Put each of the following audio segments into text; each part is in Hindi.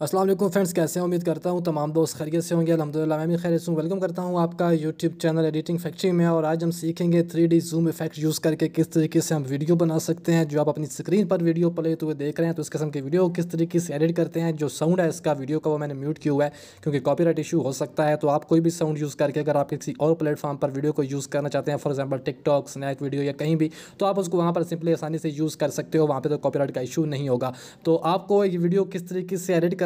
अस्सलाम वालेकुम फ्रेंड्स, कैसे हैं? उम्मीद करता हूँ तमाम दोस्त खैरियत से होंगे। अल्हम्दुलिल्लाह मैं भी खैरियत से हूँ। वेलकम करता हूँ आपका यूट्यूब चैनल एडिटिंग फैक्ट्री में। और आज हम सीखेंगे 3D जूम इफेक्ट यूज़ करके किस तरीके से हम वीडियो बना सकते हैं। जो आप अपनी स्क्रीन पर वीडियो प्ले हुए देख रहे हैं, तो इस किस्म की वीडियो किस तरीके से एडिट करते हैं। जो साउंड है इसका वीडियो का वो मैंने म्यूट किया हुआ है क्योंकि कॉपीराइट इशू हो सकता है। तो आप कोई भी साउंड यूज़ करके अगर आप किसी और प्लेटफॉर्म पर वीडियो को यूज़ करना चाहते हैं, for example TikTok, snap video या कहीं भी, तो आप उसको वहाँ पर सिंपली आसानी से यूज़ कर सकते हो। वहाँ पर तो कॉपीराइट का इशू नहीं होगा। तो आपको ये वीडियो किस तरीके से एडिट करना,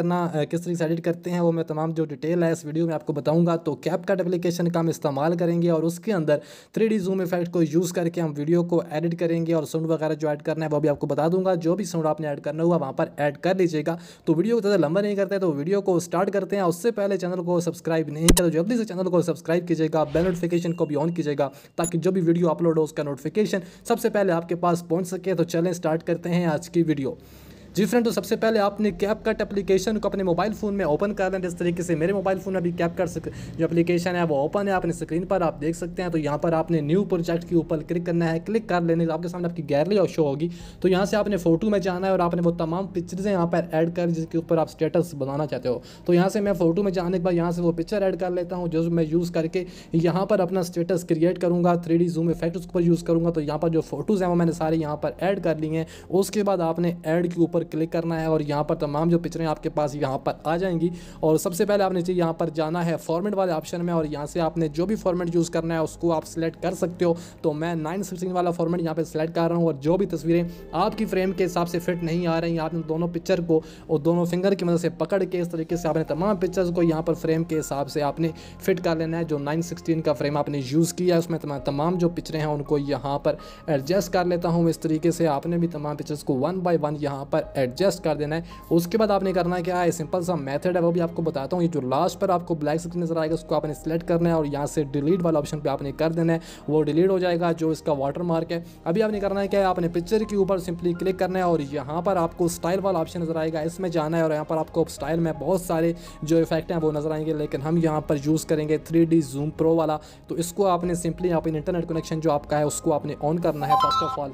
किस तरीके से एडिट करते हैं, वो मैं तमाम जो डिटेल है इस वीडियो में आपको बताऊंगा। तो कैपकट एप्लीकेशन का हम इस्तेमाल करेंगे और उसके अंदर 3D जूम इफेक्ट को यूज़ करके हम वीडियो को एडिट करेंगे। और साउंड वगैरह जो ऐड करना है वो भी आपको बता दूंगा। जो भी साउंड आपने ऐड करना हुआ वहाँ पर ऐड कर लीजिएगा। तो वीडियो को ज़्यादा लंबा नहीं करते, तो वीडियो को स्टार्ट करते हैं। उससे पहले चैनल को सब्सक्राइब नहीं किया तो जल्दी से चैनल को सब्सक्राइब कीजिएगा, बेल नोटिफिकेशन को भी ऑन कीजिएगा ताकि जो भी वीडियो अपलोड हो उसका नोटिफिकेशन सबसे पहले आपके पास पहुँच सके। तो चलें स्टार्ट करते हैं आज की वीडियो। जी फ्रेंड, तो सबसे पहले आपने कैपकट एप्लीकेशन को अपने मोबाइल फ़ोन में ओपन कर लें। जिस तरीके से मेरे मोबाइल फ़ोन में अभी कैपकट जो एप्लीकेशन है वो ओपन है, अपनी स्क्रीन पर आप देख सकते हैं। तो यहाँ पर आपने न्यू प्रोजेक्ट के ऊपर क्लिक करना है। क्लिक कर लेने से आपके सामने आपकी गैलरी और शो होगी। तो यहाँ से आपने फ़ोटो में जाना है और आपने वो तमाम पिक्चर्स यहाँ पर ऐड कर जिसके ऊपर आप स्टेटस बनाना चाहते हो। तो यहाँ से मैं फ़ोटो में जाने के बाद यहाँ से वो पिक्चर ऐड कर लेता हूँ जो मैं यूज़ करके यहाँ पर अपना स्टेटस क्रिएट करूँगा। 3D जूम इफेक्ट उसके ऊपर यूज़ करूँगा। तो यहाँ पर जो फोटोज़ हैं वो मैंने सारे यहाँ पर ऐड कर ली हैं। उसके बाद आपने ऐड के ऊपर क्लिक करना है और यहाँ पर तमाम जो पिक्चरें आपके पास यहाँ पर आ जाएंगी। और सबसे पहले आपने चाहिए यहाँ पर जाना है फॉर्मेट वाले ऑप्शन में और यहाँ से आपने जो भी फॉर्मेट यूज़ करना है उसको आप सिलेक्ट कर सकते हो। तो मैं 9:16 वाला फॉर्मेट यहाँ पे सिलेक्ट कर रहा हूँ। और जो भी तस्वीरें आपकी फ्रेम के हिसाब से फिट नहीं आ रही, आपने दोनों पिक्चर को और दोनों फिंगर की मदद से पकड़ के इस तरीके से आपने तमाम पिक्चर्स को यहाँ पर फ्रेम के हिसाब से आपने फिट कर लेना है। जो 9:16 का फ्रेम आपने यूज़ किया है उसमें तमाम जो पिक्चरें हैं उनको यहाँ पर एडजस्ट कर लेता हूँ। इस तरीके से आपने भी तमाम पिक्चर्स को 1 बाय 1 यहाँ पर एडजस्ट कर देना है। उसके बाद आपने करना क्या है, सिंपल सा मेथड है वो भी आपको बताता हूँ। ये जो लास्ट पर आपको ब्लैक स्क्रीन नजर आएगा उसको आपने सिलेक्ट करना है और यहाँ से डिलीट वाला ऑप्शन पे आपने कर देना है। वो डिलीट हो जाएगा जो इसका वाटर मार्क है। अभी आपने करना है क्या है, आपने पिक्चर के ऊपर सिंपली क्लिक करना है और यहाँ पर आपको स्टाइल वाला ऑप्शन नजर आएगा, इसमें जाना है। और यहाँ पर आपको स्टाइल में बहुत सारे जो इफेक्ट हैं वो नजर आएंगे, लेकिन हम यहाँ पर यूज़ करेंगे 3D जूम प्रो वाला। तो इसको आपने सिंपली अपने इंटरनेट कनेक्शन जो आपका है उसको आपने ऑन करना है फर्स्ट ऑफ ऑल।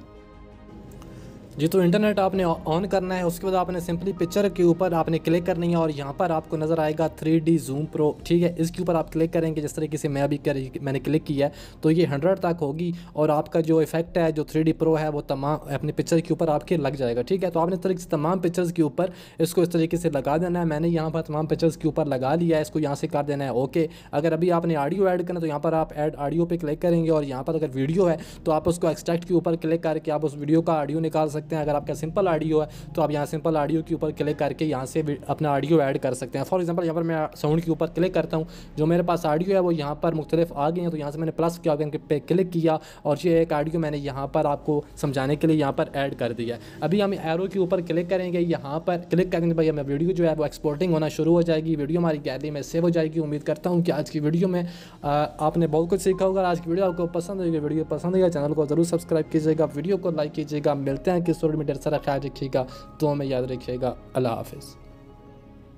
जी, तो इंटरनेट आपने ऑन करना है। उसके बाद आपने सिंपली पिक्चर के ऊपर आपने क्लिक करनी है और यहाँ पर आपको नज़र आएगा 3D जूम प्रो। ठीक है, इसके ऊपर आप क्लिक करेंगे जिस तरीके से मैंने क्लिक किया है। तो ये 100 तक होगी और आपका जो इफेक्ट है जो 3D प्रो है वो तमाम अपने पिक्चर के ऊपर आपके लग जाएगा। ठीक है, तो आपने इस तरीके से तमाम पिक्चर्स के ऊपर इसको इस तरीके से लगा देना है। मैंने यहाँ पर तमाम पिक्चर्स के ऊपर लगा लिया है। इसको यहाँ से कर देना है ओके। अगर अभी आपने ऑडियो ऐड करना तो यहाँ पर आप ऐड ऑडियो पे क्लिक करेंगे और यहाँ पर अगर वीडियो है तो आप उसको एक्सट्रैक्ट के ऊपर क्लिक करके आप उस वीडियो का ऑडियो निकाल सकते हैं। अगर आपका सिंपल ऑडियो है तो आप यहाँ सिंपल ऑडियो के ऊपर क्लिक करके यहाँ से अपना ऑडियो ऐड कर सकते हैं। फॉर एग्जांपल यहाँ पर मैं साउंड के ऊपर क्लिक करता हूँ, जो मेरे पास ऑडियो है वो यहाँ पर मुख्तलिफ आ गई हैं। तो यहाँ से मैंने प्लस के आइकन पे क्लिक किया और ये एक ऑडियो मैंने यहाँ पर आपको समझाने के लिए यहाँ पर ऐड कर दिया। अभी हम एरो के ऊपर क्लिक करेंगे, यहाँ पर क्लिक करेंगे भाई हमें वीडियो जो है वो एक्सपोर्टिंग होना शुरू हो जाएगी। वीडियो हमारी गैलरी में सेव हो जाएगी। उम्मीद करता हूँ कि आज की वीडियो में आपने बहुत कुछ सीखा होगा। आज की वीडियो आपको पसंद होगी, वीडियो पसंद आएगा चैनल को ज़रूर सब्सक्राइब कीजिएगा, वीडियो को लाइक कीजिएगा। मिलते हैं किस में ढेर सारा ख्याल रखिएगा, तो हमें याद रखिएगा। अल्लाह हाफिज़।